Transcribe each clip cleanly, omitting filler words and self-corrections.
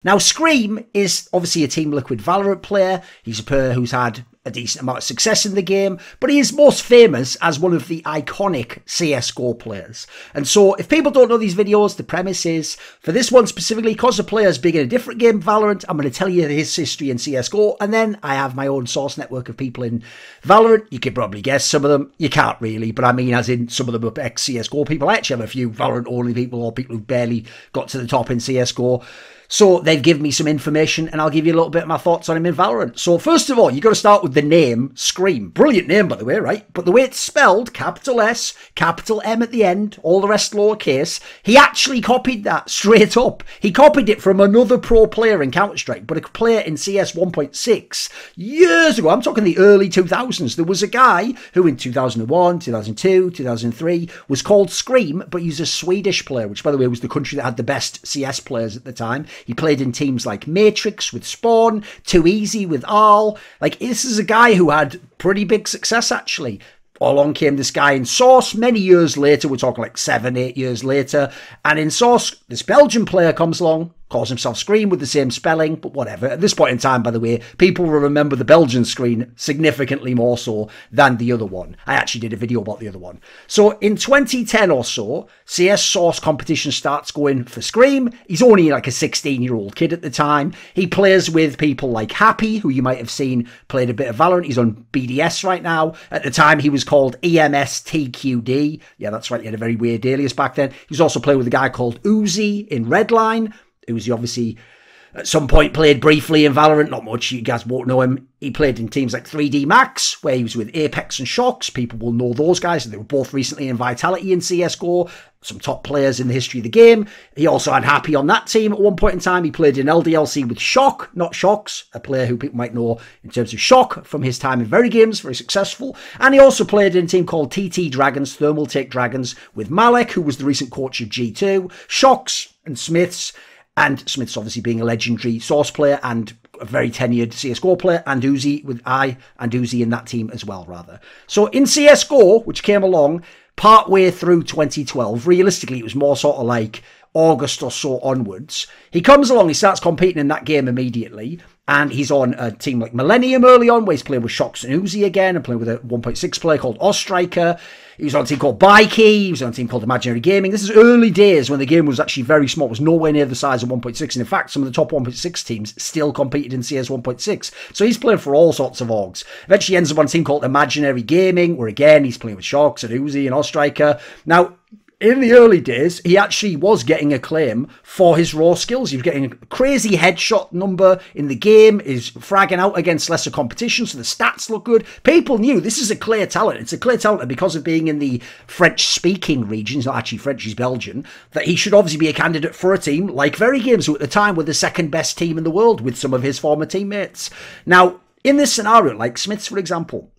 Now, ScreaM is obviously a Team Liquid Valorant player. He's a player who's had a decent amount of success in the game, but he is most famous as one of the iconic CSGO players. And so, if people don't know these videos, the premise is, for this one specifically, because the player is big in a different game, Valorant, I'm going to tell you his history in CSGO, and then I have my own source network of people in Valorant. You can probably guess some of them. You can't really, but I mean as in some of them are ex-CSGO people. I actually have a few Valorant-only people or people who barely got to the top in CSGO. So they've given me some information, and I'll give you a little bit of my thoughts on him in Valorant. So first of all, you've got to start with the name, ScreaM. Brilliant name, by the way, right? But the way it's spelled, capital S, capital M at the end, all the rest lowercase, he actually copied that straight up. He copied it from another pro player in Counter-Strike, but a player in CS 1.6 years ago. I'm talking the early 2000s. There was a guy who in 2001, 2002, 2003 was called ScreaM, but he's a Swedish player, which, by the way, was the country that had the best CS players at the time. He played in teams like Matrix with Spawn, Too Easy with Arl. Like, this is a guy who had pretty big success, actually. Along came this guy in Source many years later. We're talking like 7, 8 years later. And in Source, this Belgian player comes along, calls himself ScreaM with the same spelling, but whatever. At this point in time, by the way, people will remember the Belgian screen significantly more so than the other one. I actually did a video about the other one. So in 2010 or so, CS Source competition starts going for ScreaM. He's only like a 16-year-old kid at the time. He plays with people like Happy, who you might have seen played a bit of Valorant. He's on BDS right now. At the time, he was called EMSTQD. Yeah, that's right. He had a very weird alias back then. He was also playing with a guy called Uzi in Redline. Uzi obviously at some point played briefly in Valorant, not much, you guys won't know him. He played in teams like 3D Max, where he was with Apex and ochs. People will know those guys. They were both recently in Vitality in CSGO, some top players in the history of the game. He also had Happy on that team at one point in time. He played in LDLC with Shock, not ochs, a player who people might know in terms of Shock from his time in Very Games, very successful. And he also played in a team called TT Dragons, Thermal Take Dragons, with Malek, who was the recent coach of G2, ochs and Smiths. And Smith's obviously being a legendary Source player and a very tenured CSGO player, and Uzi with and Uzi in that team as well, rather. So in CSGO, which came along partway through 2012, realistically, it was more sort of like August or so onwards. He comes along, he starts competing in that game immediately, and he's on a team like Millennium early on, where he's playing with ochs and Uzi again, and playing with a 1.6 player called Ostriker. He was on a team called Bikey. He was on a team called Imaginary Gaming. This is early days when the game was actually very small. It was nowhere near the size of 1.6. And in fact, some of the top 1.6 teams still competed in CS 1.6. So he's playing for all sorts of orgs. Eventually he ends up on a team called Imaginary Gaming, where again, he's playing with ochs and Uzi and Ostriker. Now, in the early days, he actually was getting acclaim for his raw skills. He was getting a crazy headshot number in the game. He's fragging out against lesser competition, so the stats look good. People knew this is a clear talent. It's a clear talent because of being in the French-speaking region. He's not actually French, he's Belgian. That he should obviously be a candidate for a team like Very Games, who at the time were the second best team in the world with some of his former teammates. Now, in this scenario, like Smiths, for example,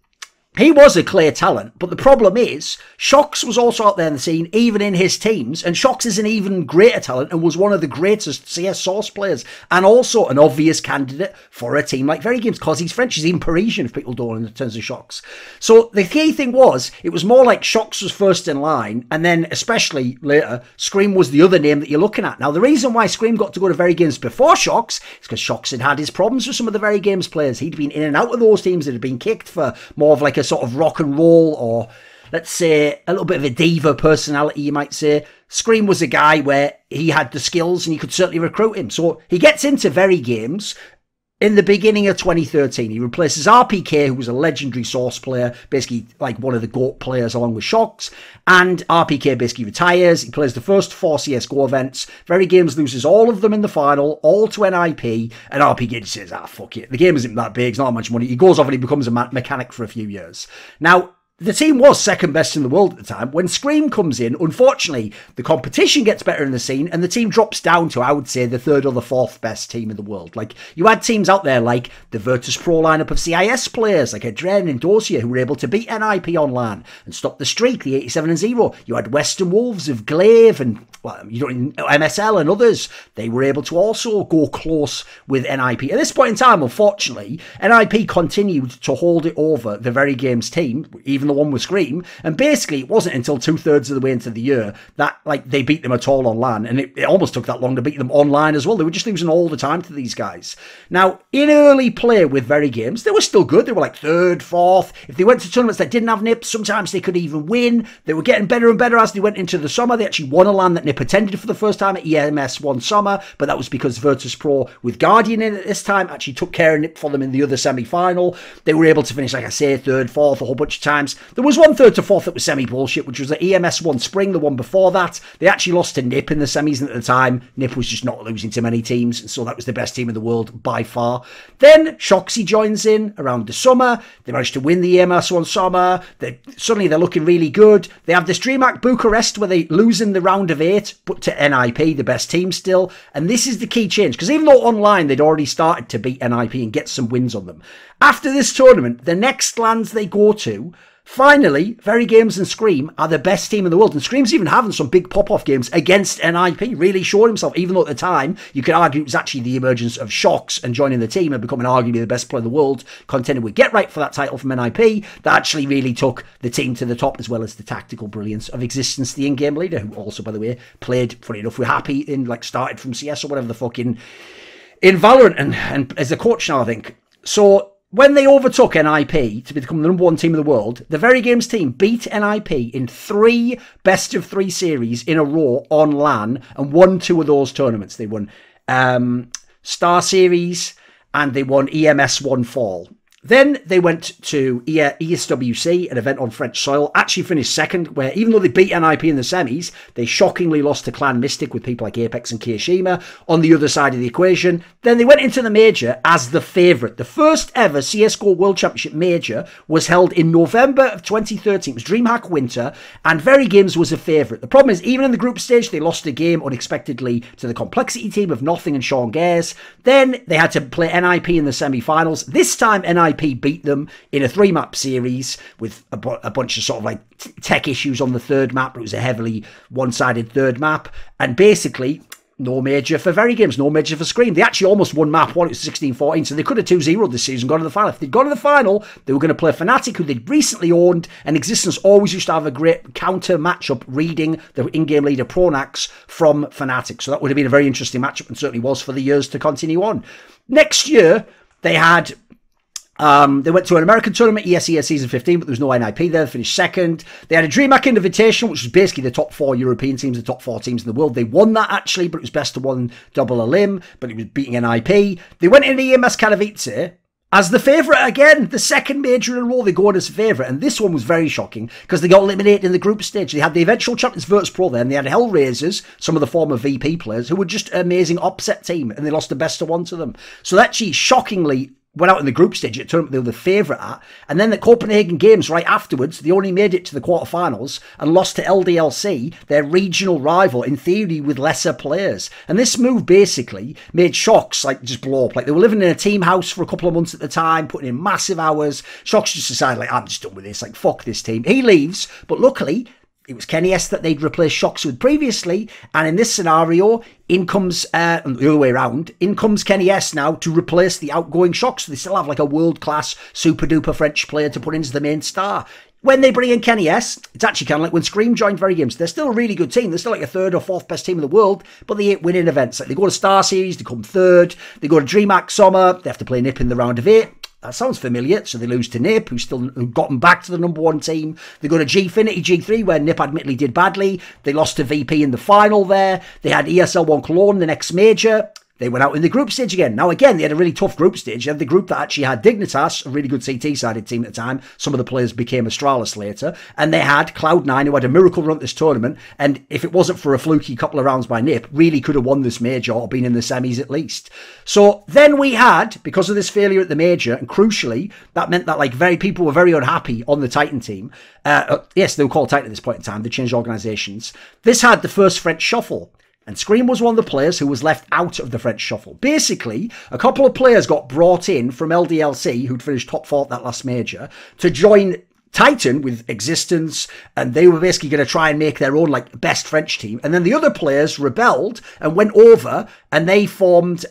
he was a clear talent, but the problem is, ochs was also out there in the scene, even in his teams, and ochs is an even greater talent and was one of the greatest CS Source players, and also an obvious candidate for a team like Very Games, because he's French, he's even Parisian, if people don't know, in terms of ochs. So the key thing was, it was more like ochs was first in line, and then, especially later, ScreaM was the other name that you're looking at. Now, the reason why ScreaM got to go to Very Games before ochs is because ochs had his problems with some of the Very Games players. He'd been in and out of those teams that had been kicked for more of like a sort of rock and roll, or let's say a little bit of a diva personality, you might say. ScreaM was a guy where he had the skills and you could certainly recruit him. So he gets into Very Games in the beginning of 2013. He replaces RPK, who was a legendary Source player, basically like one of the GOAT players along with ochs, and RPK basically retires. He plays the first 4 CSGO events. Very Games loses all of them in the final, all to NIP, and RPK just says, fuck it. The game isn't that big, it's not that much money. He goes off and he becomes a mechanic for a few years. Now, the team was second best in the world at the time. When ScreaM comes in, unfortunately, the competition gets better in the scene and the team drops down to, I would say, the 3rd or the 4th best team in the world. Like, you had teams out there like the Virtus Pro lineup of CIS players like Adren and Dosia, who were able to beat NIP on LAN and stop the streak, the 87-0. You had Western Wolves of Glaive and, well, you don't MSL and others. They were able to also go close with NIP. At this point in time, unfortunately, NIP continued to hold it over the Very Games team, even the one with ScreaM. And basically, it wasn't until 2/3 of the way into the year that like they beat them at all on LAN. And it almost took that long to beat them online as well. They were just losing all the time to these guys. Now, in early play with Very Games, they were still good. They were like 3rd, 4th. If they went to tournaments that didn't have NIP, sometimes they could even win. They were getting better and better as they went into the summer. They actually won a LAN that NIP attended for the first time at EMS one summer, but that was because Virtus.pro with Guardian in at this time actually took care of NIP for them in the other semi-final. They were able to finish, like I say, 3rd, 4th a whole bunch of times. There was one 3rd to 4th that was semi-bullshit, which was at EMS one spring, the one before that. They actually lost to NIP in the semis, and at the time, NIP was just not losing to many teams, so that was the best team in the world by far. Then ochs joins in around the summer. They managed to win the EMS one summer. Suddenly they're looking really good. They have this DreamHack Bucharest where they lose in the round of 8, but to NIP, the best team still. And this is the key change, because even though online they'd already started to beat NIP and get some wins on them, after this tournament, the next lands they go to, finally, Very Games and ScreaM are the best team in the world. And ScreaM's even having some big pop-off games against NIP, really showing himself, even though at the time, you could argue it was actually the emergence of ochs and joining the team and becoming arguably the best player in the world, contending with Get Right for that title from NIP, that actually really took the team to the top, as well as the tactical brilliance of Existence, the in-game leader, who also, by the way, played, funny enough, we're happy in, like, started from CS or whatever the fuck in VALORANT and as a coach now, I think. So, when they overtook NIP to become the #1 team in the world, the Very Games team beat NIP in 3 best-of-3 series in a row on LAN and won 2 of those tournaments. They won Star Series and they won EMS 1 Fall. Then they went to ESWC, an event on French soil, actually finished 2nd, where even though they beat NIP in the semis, they shockingly lost to Clan Mystic with people like Apex and Kiyashima on the other side of the equation. Then they went into the major as the favourite. The first ever CSGO World Championship major was held in November of 2013. It was DreamHack Winter, and Very Games was a favourite. The problem is, even in the group stage, they lost a game unexpectedly to the Complexity team of Nothing and Sean Gares. Then they had to play NIP in the semi-finals. This time, NIP beat them in a 3-map series with a bunch of sort of like tech issues on the 3rd map. It was a heavily one-sided 3rd map, and basically no major for Very Games, no major for ScreaM. They actually almost won map 1. It was 16-14, so they could have 2-0'd this season, gone to the final. If they'd gone to the final, they were going to play Fnatic, who they'd recently owned, and Existence always used to have a great counter matchup reading the in-game leader Pronax from Fnatic. So that would have been a very interesting matchup, and certainly was for the years to continue on. Next year, they had they went to an American tournament, ESEA Season 15, but there was no NIP there. They finished 2nd. They had a DreamHack Invitational, which was basically the top 4 European teams, the top 4 teams in the world. They won that, actually, but it was best of 1 double elim, but it was beating NIP. They went into EMS Katowice as the favourite again, the 2nd major in a row. They go in as favourite, and this one was very shocking because they got eliminated in the group stage. They had the eventual champions Virtus.pro there, and they had Hellraisers, some of the former VP players, who were just an amazing upset team, and they lost the best of 1 to them. So that actually shockingly went out in the group stage at a tournament they were the favourite at, and then the Copenhagen Games right afterwards, they only made it to the quarterfinals and lost to LDLC, their regional rival, in theory with lesser players. And this move basically made ochs like just blow up. Like, they were living in a team house for a couple of months at the time, putting in massive hours. ochs just decided, like, I'm just done with this, like, fuck this team. He leaves, but luckily it was Kenny S that they'd replaced ochs with previously, and in this scenario, in comes, the other way around, in comes Kenny S now to replace the outgoing ochs. So they still have like a world-class, super-duper French player to put into the main star. When they bring in Kenny S, it's actually kind of like when ScreaM joined Very Games. They're still a really good team. They're still like a 3rd or 4th best team in the world, but they ain't winning events. Like, they go to Star Series, they come 3rd, they go to DreamHack Summer, they have to play NIP in the round of 8. That sounds familiar. So they lose to NIP, who got them back to the #1 team. They go to Gfinity G3, where NIP admittedly did badly. They lost to VP in the final there. They had ESL1 Cologne, the next major. They went out in the group stage again. Now, again, they had a really tough group stage. You had the group that actually had Dignitas, a really good CT-sided team at the time. Some of the players became Astralis later. And they had Cloud9, who had a miracle run at this tournament. And if it wasn't for a fluky couple of rounds by NIP, really could have won this major or been in the semis at least. So then we had, because of this failure at the major, and crucially, that meant that like people were very unhappy on the Titan team. Yes, they were called Titan at this point in time. They changed organisations. This had the first French shuffle. And ScreaM was one of the players who was left out of the French shuffle. Basically, a couple of players got brought in from LDLC, who'd finished top 4 at that last major, to join Titan with Existence, and they were basically going to try and make their own like best French team. And then the other players rebelled and went over, and they formed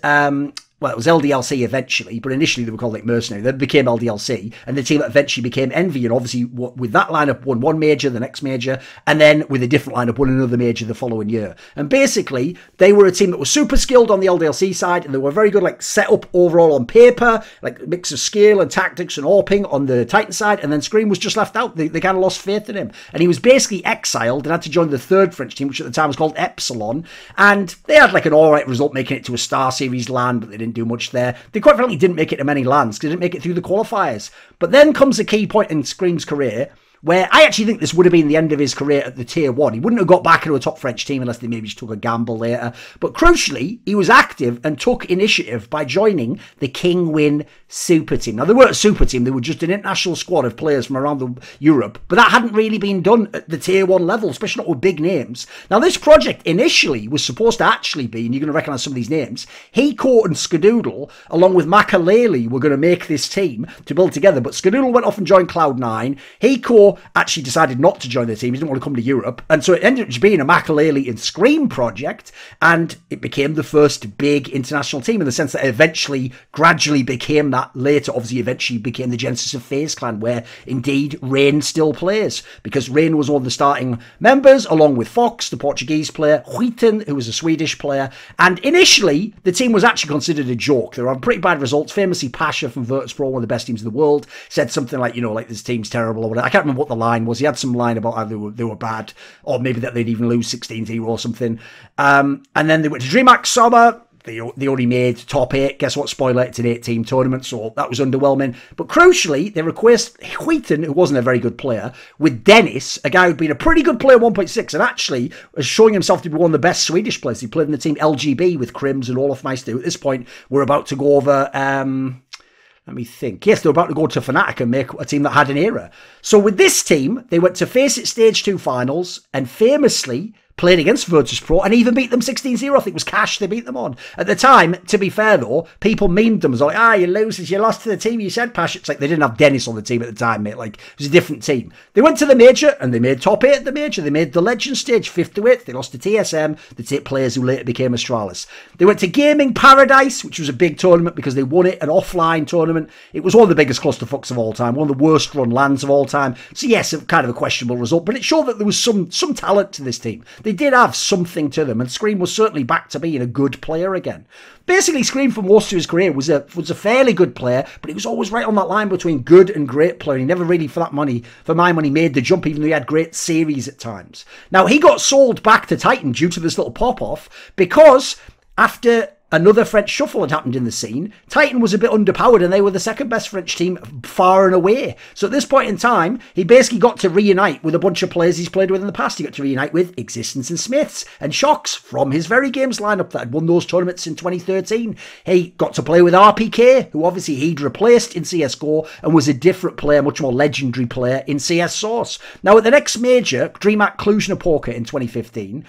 well, it was LDLC eventually, but initially they were called like Mercenary. Then became LDLC, and the team that eventually became Envy, and obviously with that lineup won one major, the next major, and then with a different lineup won another major the following year. And basically, they were a team that was super skilled on the LDLC side, and they were very good, like, set up overall on paper, like a mix of skill and tactics and AWPing on the Titan side, and then ScreaM was just left out. They kind of lost faith in him, and he was basically exiled and had to join the third French team, which at the time was called Epsilon, and they had like an alright result making it to a Star Series land, but they didn't do much there. They quite frankly didn't make it to many lands because they didn't make it through the qualifiers. But then comes a key point in ScreaM's career where I actually think this would have been the end of his career at the Tier 1. He wouldn't have got back into a top French team unless they maybe just took a gamble later. But crucially, he was active and took initiative by joining the King Win Super Team. Now, they weren't a super team. They were just an international squad of players from around Europe. But that hadn't really been done at the Tier 1 level, especially not with big names. Now, this project initially was supposed to actually be, and you're going to recognise some of these names, Heco and Skadoodle, along with Makaleli, were going to make this team to build together. But Skadoodle went off and joined Cloud9. Heco actually decided not to join the team. He didn't want to come to Europe. And so it ended up just being a Makaleli and ScreaM project. And it became the first big international team in the sense that it eventually, gradually became that. Later, obviously, eventually became the Genesis of FaZe Clan, where indeed Rain still plays. Because Rain was one of the starting members, along with Fox, the Portuguese player, Huiten, who was a Swedish player. And initially, the team was actually considered a joke. They were on pretty bad results. Famously, Pasha from Virtus.pro, one of the best teams in the world, said something like, you know, like, this team's terrible or whatever. I can't remember what the line was. He had some line about how they were bad, or maybe that they'd even lose 16-0 or something. And then they went to DreamHack Summer. They only made top 8. Guess what? Spoiler, it's an 8-team tournament, so that was underwhelming. But crucially, they replaced Huiten, who wasn't a very good player, with Dennis, a guy who'd been a pretty good player 1.6, and actually was showing himself to be one of the best Swedish players. He played in the team LGB with Krims and Olof Meister, who at this point were about to go over... let me think. Yes, they were about to go to Fnatic and make a team that had an era. So with this team, they went to Faceit Stage 2 finals and famously played against Virtus.pro and even beat them 16-0. I think it was Cash they beat them on. At the time, to be fair though, people memed them as like, you losers, you lost to the team you said, Pash. It's like they didn't have Dennis on the team at the time, mate. Like, it was a different team. They went to the major and they made top 8 at the major. They made the Legend stage 5th to 8th. They lost to TSM, the players who later became Astralis. They went to Gaming Paradise, which was a big tournament because they won it, an offline tournament. It was one of the biggest clusterfucks of all time, one of the worst run lands of all time. So yes, kind of a questionable result, but it showed that there was some talent to this team. They did have something to them, and ScreaM was certainly back to being a good player again. Basically, ScreaM for most of his career was a fairly good player, but he was always right on that line between good and great player. He never really, for my money, made the jump, even though he had great series at times. Now, he got sold back to Titan due to this little pop-off, because after another French shuffle had happened in the scene, Titan was a bit underpowered and they were the second best French team far and away. So at this point in time, he basically got to reunite with a bunch of players he's played with in the past. He got to reunite with Existence and Smiths and ochs from his very games lineup that had won those tournaments in 2013. He got to play with RPK, who obviously he'd replaced in CSGO and was a different player, much more legendary player in CS Source. Now at the next major, DreamHack Cluj-Napoca in 2015,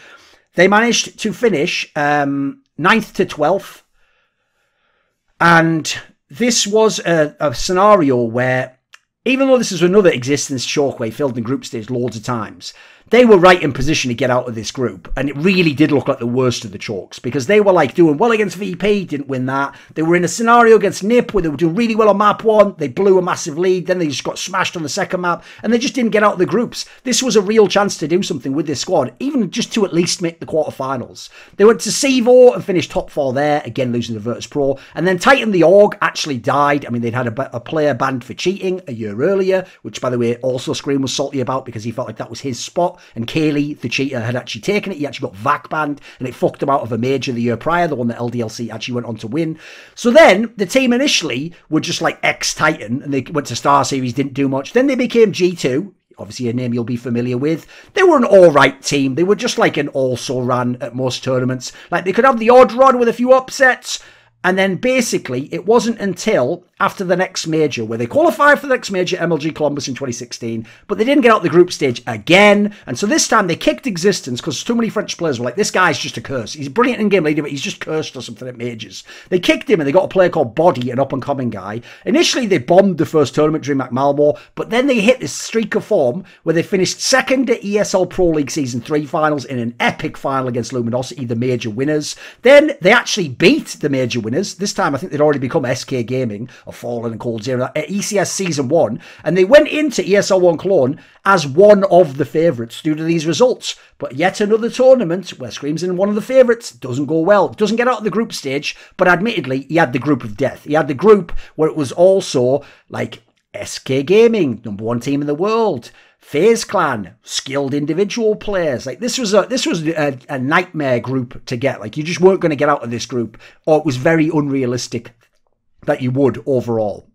they managed to finish 9th to 12th. And this was a scenario where, even though this is another Existence Shockwave filled in group stage loads of times, they were right in position to get out of this group. And it really did look like the worst of the chalks, because they were like doing well against VP, didn't win that. They were in a scenario against NIP where they were doing really well on map 1. They blew a massive lead. Then they just got smashed on the second map and they just didn't get out of the groups. This was a real chance to do something with this squad, even just to at least make the quarterfinals. They went to CEVO and finished top 4 there, again losing to Virtus.pro. And then Titan the Org actually died. I mean, they'd had a player banned for cheating a year earlier, which, by the way, also ScreaM was salty about because he felt like that was his spot. And Kaylee, the cheater, had actually taken it. He actually got VAC banned, and it fucked him out of a major the year prior, the one that LDLC actually went on to win. So then, the team initially were just like ex-Titan, and they went to Star Series, didn't do much. Then they became G2, obviously a name you'll be familiar with. They were an all-right team. They were just like an also-ran at most tournaments. Like, they could have the odd run with a few upsets, and then basically, it wasn't until after the next major, where they qualified for the next major, MLG Columbus in 2016, but they didn't get out the group stage again. And so this time they kicked Existence because too many French players were like, this guy's just a curse. He's a brilliant in-game leader, but he's just cursed or something at majors. They kicked him and they got a player called Body, an up-and-coming guy. Initially, they bombed the first tournament, DreamHack Malmo, but then they hit this streak of form where they finished second at ESL Pro League Season 3 finals in an epic final against Luminosity, the major winners. Then they actually beat the major winners winners. This time, I think they'd already become SK Gaming, or Fallen and Cold Zero, at ECS Season 1, and they went into ESL 1 Cologne as one of the favourites due to these results. But yet another tournament where ScreaM's in one of the favourites doesn't go well. Doesn't get out of the group stage, but admittedly, he had the group of death. He had the group where it was also like SK Gaming, #1 team in the world, FaZe Clan, skilled individual players. Like this was a nightmare group to get. Like you just weren't going to get out of this group, or it was very unrealistic that you would overall.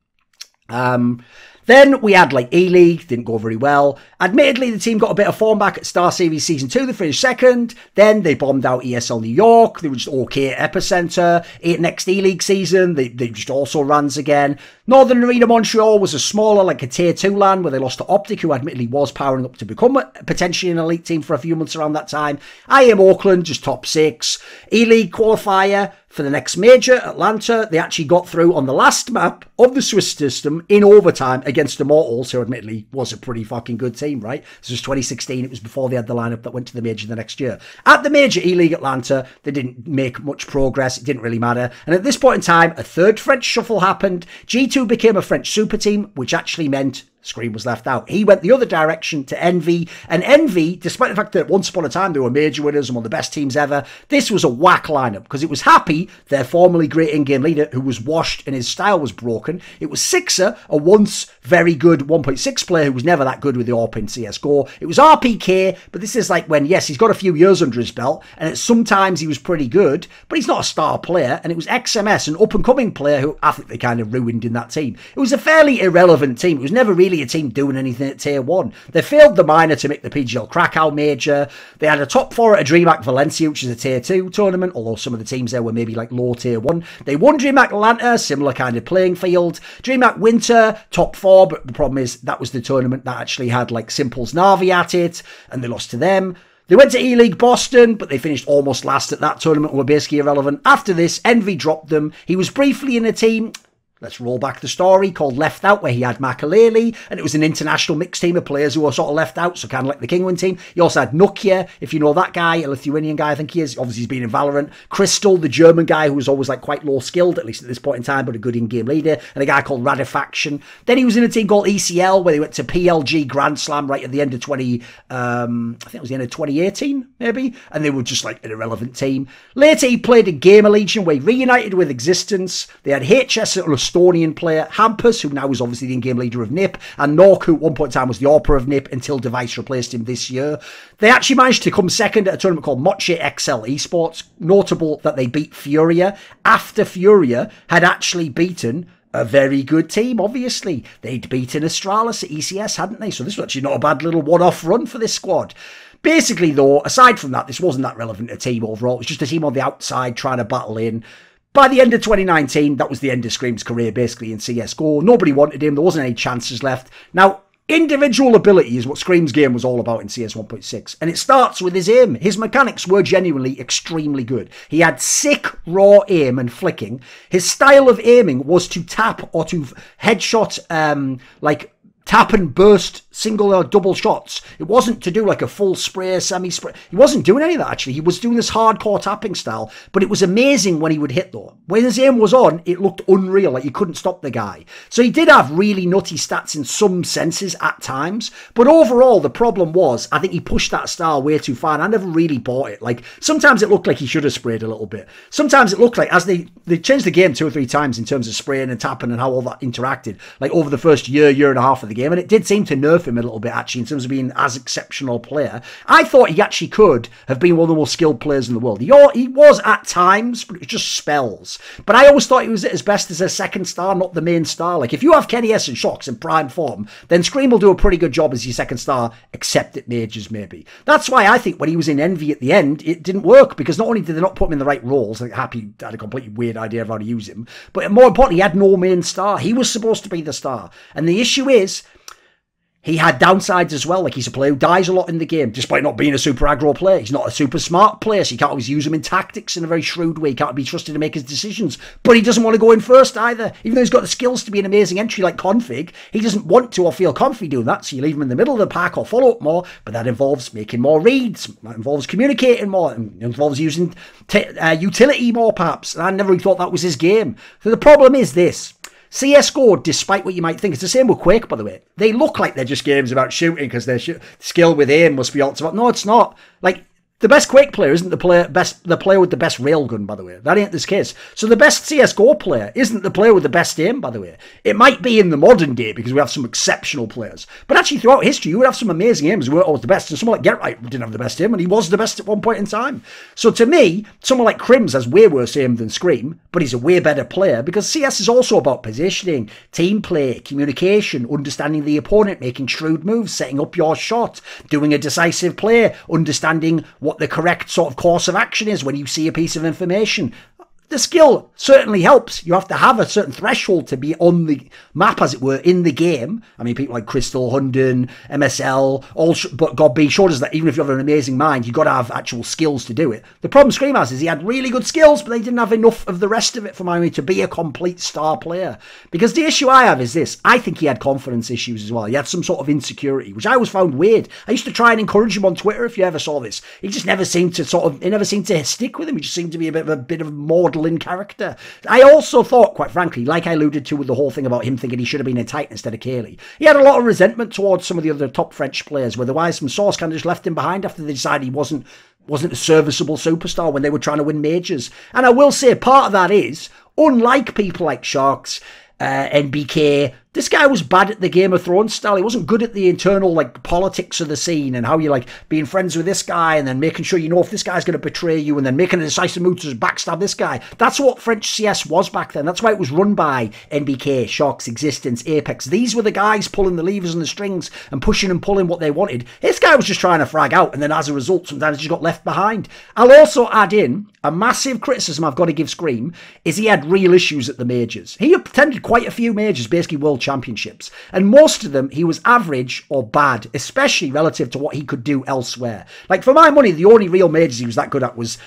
Then we had like E-League, didn't go very well. Admittedly, the team got a bit of form back at Star Series Season 2. They finished second. Then they bombed out ESL New York. They were just okay at Epicenter. Next E-League season, they just also runs again. Northern Arena Montreal was a smaller, like a Tier 2 LAN where they lost to Optic, who admittedly was powering up to become potentially an elite team for a few months around that time. IM Auckland, just top 6. E-League qualifier for the next major, Atlanta. They actually got through on the last map of the Swiss system in overtime against Immortals, who admittedly was a pretty fucking good team, right? This was 2016. It was before they had the lineup that went to the major the next year. At the major E-League Atlanta, they didn't make much progress. It didn't really matter. And at this point in time, a third French shuffle happened. G2 became a French super team, which actually meant ScreaM was left out. He went the other direction to Envy. And Envy, despite the fact that once upon a time they were major winners and one of the best teams ever, this was a whack lineup because it was Happy, their formerly great in-game leader, who was washed and his style was broken. It was Sixer, a once very good 1.6 player who was never that good with the AWP in CSGO. It was RPK, but this is like when, yes, he's got a few years under his belt, and sometimes he was pretty good, but he's not a star player. And it was XMS, an up-and-coming player who I think they kind of ruined in that team. It was a fairly irrelevant team. It was never really a team doing anything at Tier 1. They failed the minor to make the PGL Krakow major. They had a top 4 at a DreamHack Valencia, which is a Tier 2 tournament, although some of the teams there were maybe like low Tier 1. They won DreamHack Atlanta, similar kind of playing field. DreamHack Winter, top 4, but the problem is that was the tournament that actually had like Simple's Navi at it, and they lost to them. They went to E-League Boston, but they finished almost last at that tournament, were basically irrelevant. After this, Envy dropped them. He was briefly in a team, let's roll back the story, called Left Out, where he had Makaleli, and it was an international mixed team of players who were sort of left out, so kind of like the Kingwin team. He also had Nokia, if you know that guy, a Lithuanian guy, I think he is. Obviously, he's been in Valorant. Crystal, the German guy who was always like quite low skilled, at least at this point in time, but a good in-game leader, and a guy called Radifaction. Then he was in a team called ECL, where they went to PLG Grand Slam right at the end of I think it was the end of 2018, maybe, and they were just like an irrelevant team. Later, he played in Gamer Legion, where he reunited with Existence. They had HS at Estonian player, Hampus, who now is obviously the in-game leader of NIP, and Nork, who at one point in time was the AWPer of NIP until Device replaced him this year. They actually managed to come second at a tournament called Moche XL Esports. Notable that they beat Furia after Furia had actually beaten a very good team, obviously. They'd beaten Astralis at ECS, hadn't they? So this was actually not a bad little one-off run for this squad. Basically, though, aside from that, this wasn't that relevant a team overall. It was just a team on the outside trying to battle in. By the end of 2019, that was the end of ScreaM's career, basically, in CSGO. Nobody wanted him. There wasn't any chances left. Now, individual ability is what ScreaM's game was all about in CS 1.6. And it starts with his aim. His mechanics were genuinely extremely good. He had sick, raw aim and flicking. His style of aiming was to tap or to headshot, like tap and burst single or double shots. It wasn't to do like a full spray, semi-spray. He wasn't doing any of that, actually. He was doing this hardcore tapping style, but it was amazing when he would hit, though. When his aim was on, it looked unreal, like you couldn't stop the guy. So he did have really nutty stats in some senses at times, but overall, the problem was, I think he pushed that style way too far, and I never really bought it. Like, sometimes it looked like he should have sprayed a little bit. Sometimes it looked like, as they changed the game 2 or 3 times in terms of spraying and tapping and how all that interacted, like over the first year and a half of the game, and it did seem to nerf him a little bit, actually, in terms of being as exceptional a player. I thought he actually could have been one of the most skilled players in the world. He was at times, but it was just spells. But I always thought he was at his best as a second star, not the main star. Like, if you have Kenny S and Shox in prime form, then ScreaM will do a pretty good job as your second star, except at majors, maybe. That's why I think when he was in Envy at the end, it didn't work, because not only did they not put him in the right roles, like Happy had a completely weird idea of how to use him, but more importantly, he had no main star. He was supposed to be the star. And the issue is, he had downsides as well. Like, he's a player who dies a lot in the game, despite not being a super aggro player. He's not a super smart player, so you can't always use him in tactics in a very shrewd way. He can't be trusted to make his decisions. But he doesn't want to go in first either. Even though he's got the skills to be an amazing entry like Config, he doesn't want to or feel comfy doing that, so you leave him in the middle of the pack or follow up more, but that involves making more reads, that involves communicating more, and involves using utility more, perhaps. And I never really thought that was his game. So the problem is this. CSGO, despite what you might think, it's the same with Quake, by the way. They look like they're just games about shooting because their skill with aim must be optimal. No, it's not. Like, the best Quake player isn't the player with the best railgun, by the way. That ain't this case. So the best CSGO player isn't the player with the best aim, by the way. It might be in the modern day because we have some exceptional players. But actually, throughout history, you would have some amazing aims who weren't always the best. And someone like GetRight didn't have the best aim, and he was the best at one point in time. So to me, someone like Crims has way worse aim than ScreaM, but he's a way better player because CS is also about positioning, team play, communication, understanding the opponent, making shrewd moves, setting up your shot, doing a decisive play, understanding what the correct sort of course of action is when you see a piece of information. The skill certainly helps. You have to have a certain threshold to be on the map, as it were, in the game. I mean, people like Crystal, Hunden, MSL, but God being short is that even if you have an amazing mind, you've got to have actual skills to do it. The problem ScreaM has is he had really good skills, but they didn't have enough of the rest of it for Miami to be a complete star player. Because the issue I have is this. I think he had confidence issues as well. He had some sort of insecurity, which I always found weird. I used to try and encourage him on Twitter, if you ever saw this. He just never seemed to stick with him. He just seemed to be a bit of maudlin character. I also thought, quite frankly, like I alluded to with the whole thing about him thinking he should have been a Titan instead of Cayley, he had a lot of resentment towards some of the other top French players, where the wise from Source kind of just left him behind after they decided he wasn't a serviceable superstar when they were trying to win majors. And I will say part of that is, unlike people like Sharks, NBK, this guy was bad at the Game of Thrones style. He wasn't good at the internal, like, politics of the scene and how you, like, being friends with this guy and then making sure you know if this guy's going to betray you and then making a decisive move to backstab this guy. That's what French CS was back then. That's why it was run by NBK, Sharks, Existence, Apex. These were the guys pulling the levers and the strings and pushing and pulling what they wanted. This guy was just trying to frag out, and then as a result, sometimes he just got left behind. I'll also add in a massive criticism I've got to give ScreaM is he had real issues at the majors. He attended quite a few majors, basically world championships, and most of them he was average or bad, especially relative to what he could do elsewhere. Like, for my money, the only real majors he was that good at was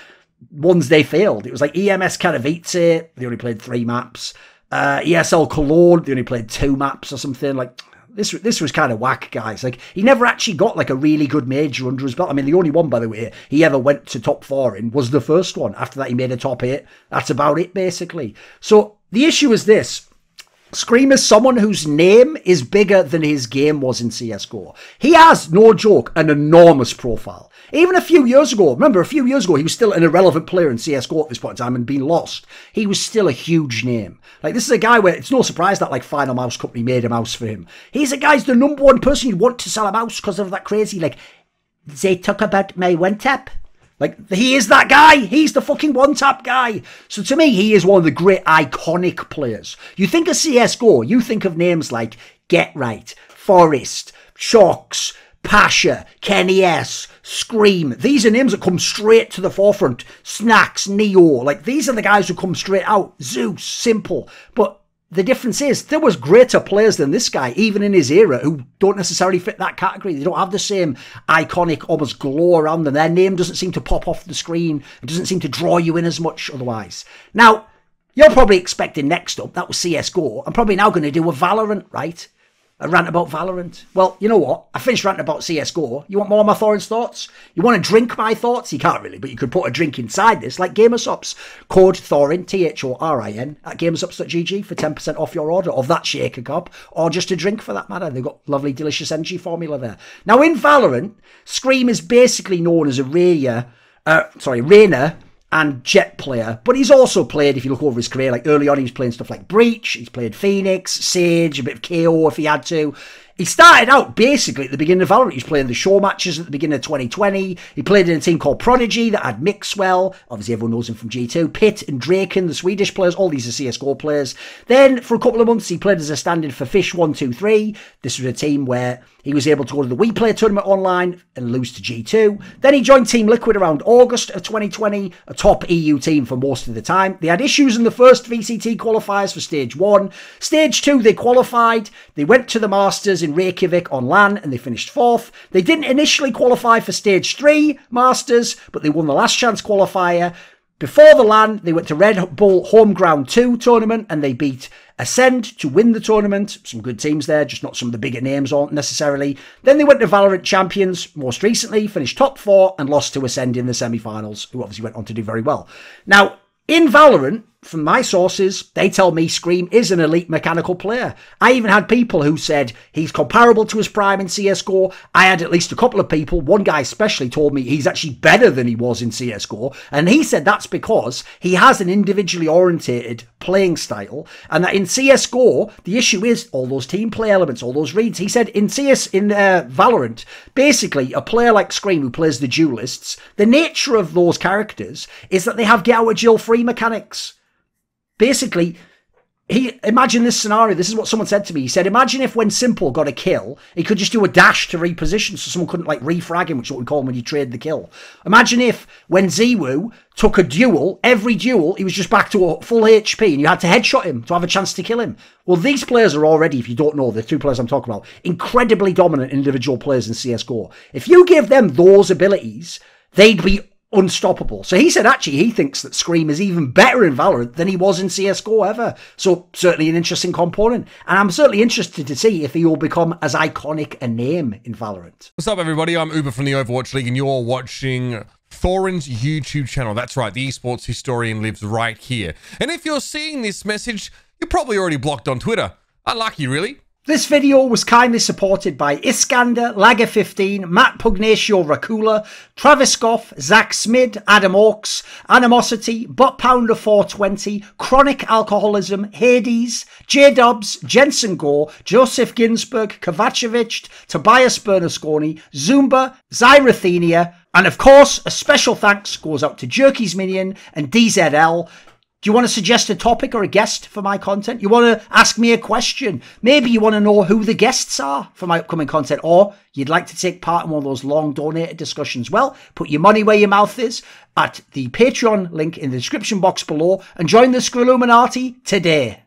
ones they failed. It was like EMS Katowice, they only played 3 maps. ESL Cologne, they only played 2 maps or something. Like, this was kind of whack, guys. Like, he never actually got like a really good major under his belt. I mean, the only one, by the way, he ever went to top 4 in was the first one. After that, he made a top 8. That's about it, basically. So the issue is this. ScreaM is someone whose name is bigger than his game was in CSGO. He has, no joke, an enormous profile. Even a few years ago, remember, a few years ago, he was still an irrelevant player in CSGO at this point in time and being lost. He was still a huge name. Like, this is a guy where it's no surprise that, like, Final Mouse Company made a mouse for him. He's a guy's the #1 person you want to sell a mouse because of that crazy, like, they talk about my one-tap. Like, he is that guy. He's the fucking one-tap guy. So to me, he is one of the great iconic players. You think of CSGO, you think of names like GetRight, Forest, Shocks, Pasha, Kenny S, ScreaM. These are names that come straight to the forefront. Snacks, Neo. Like, these are the guys who come straight out. Zeus, Simple. But the difference is, there was greater players than this guy, even in his era, who don't necessarily fit that category. They don't have the same iconic, almost glow around them. Their name doesn't seem to pop off the screen. It doesn't seem to draw you in as much otherwise. Now, you're probably expecting next up, that was CSGO. I'm probably now going to do a Valorant, right? A rant about Valorant. Well, you know what? I finished ranting about CSGO. You want more of my Thorin's thoughts? You want to drink my thoughts? You can't really, but you could put a drink inside this, like Gamersups. Code Thorin, Thorin, at gamersups.gg for 10% off your order of that shaker cup, or just a drink for that matter. They've got lovely, delicious energy formula there. Now, in Valorant, ScreaM is basically known as a Reyna and Jet player, but he's also played, if you look over his career, like early on he was playing stuff like Breach, he's played Phoenix, Sage, a bit of KO if he had to. He started out basically at the beginning of Valorant. He was playing the show matches at the beginning of 2020. He played in a team called Prodigy that had Mixwell. Obviously, everyone knows him from G2. Pitt and Draken, the Swedish players. All these are CSGO players. Then, for a couple of months, he played as a stand-in for Fish123. This was a team where he was able to go to the WePlay tournament online and lose to G2. Then he joined Team Liquid around August of 2020, a top EU team for most of the time. They had issues in the first VCT qualifiers for Stage 1. Stage 2, they qualified. They went to the Masters in in Reykjavik on LAN and they finished 4th. They didn't initially qualify for Stage 3 Masters, but they won the last chance qualifier. Before the LAN, they went to Red Bull Home Ground 2 tournament and they beat Ascend to win the tournament. Some good teams there, just not some of the bigger names aren't necessarily. Then they went to Valorant Champions most recently, finished top 4 and lost to Ascend in the semi-finals, who obviously went on to do very well. Now, in Valorant, from my sources, they tell me ScreaM is an elite mechanical player. I even had people who said he's comparable to his prime in CSGO. I had at least a couple of people, one guy especially told me he's actually better than he was in CSGO. And he said that's because he has an individually orientated playing style. And that in CSGO, the issue is all those team play elements, all those reads. He said in Valorant, basically a player like ScreaM who plays the duelists, the nature of those characters is that they have get out of jail free mechanics. Basically, imagine this scenario. This is what someone said to me. He said, imagine if when Simple got a kill, he could just do a dash to reposition so someone couldn't like refrag him, which is what we call him when you trade the kill. Imagine if when Ziwu took a duel, every duel, he was just back to a full HP and you had to headshot him to have a chance to kill him. Well, these players are already, if you don't know, the two players I'm talking about, incredibly dominant individual players in CSGO. If you give them those abilities, they'd be unstoppable. So he said actually he thinks that ScreaM is even better in Valorant than he was in CSGO ever. So certainly an interesting component. And I'm certainly interested to see if he will become as iconic a name in Valorant. What's up everybody? I'm Uber from the Overwatch League and you're watching Thorin's YouTube channel. That's right, the esports historian lives right here. And if you're seeing this message, you're probably already blocked on Twitter. Unlucky really. This video was kindly supported by Iskander, Lager15, Matt Pugnatio Rajcula, Travis Goff, Zack Schmidt, Adam Ochs, Animosity, Butt Pounder 420, Chronic Alcoholism, Hades, Jdubs, Jensen Goh, Joseph Ginsburg, Kovacevicd, Tobias Bernasconi, Zoomba, Zyrathenia, and of course, a special thanks goes out to Jerky's Minion and DZL. Do you want to suggest a topic or a guest for my content? You want to ask me a question? Maybe you want to know who the guests are for my upcoming content, or you'd like to take part in one of those long donated discussions. Well, put your money where your mouth is at the Patreon link in the description box below and join the Screaluminati today.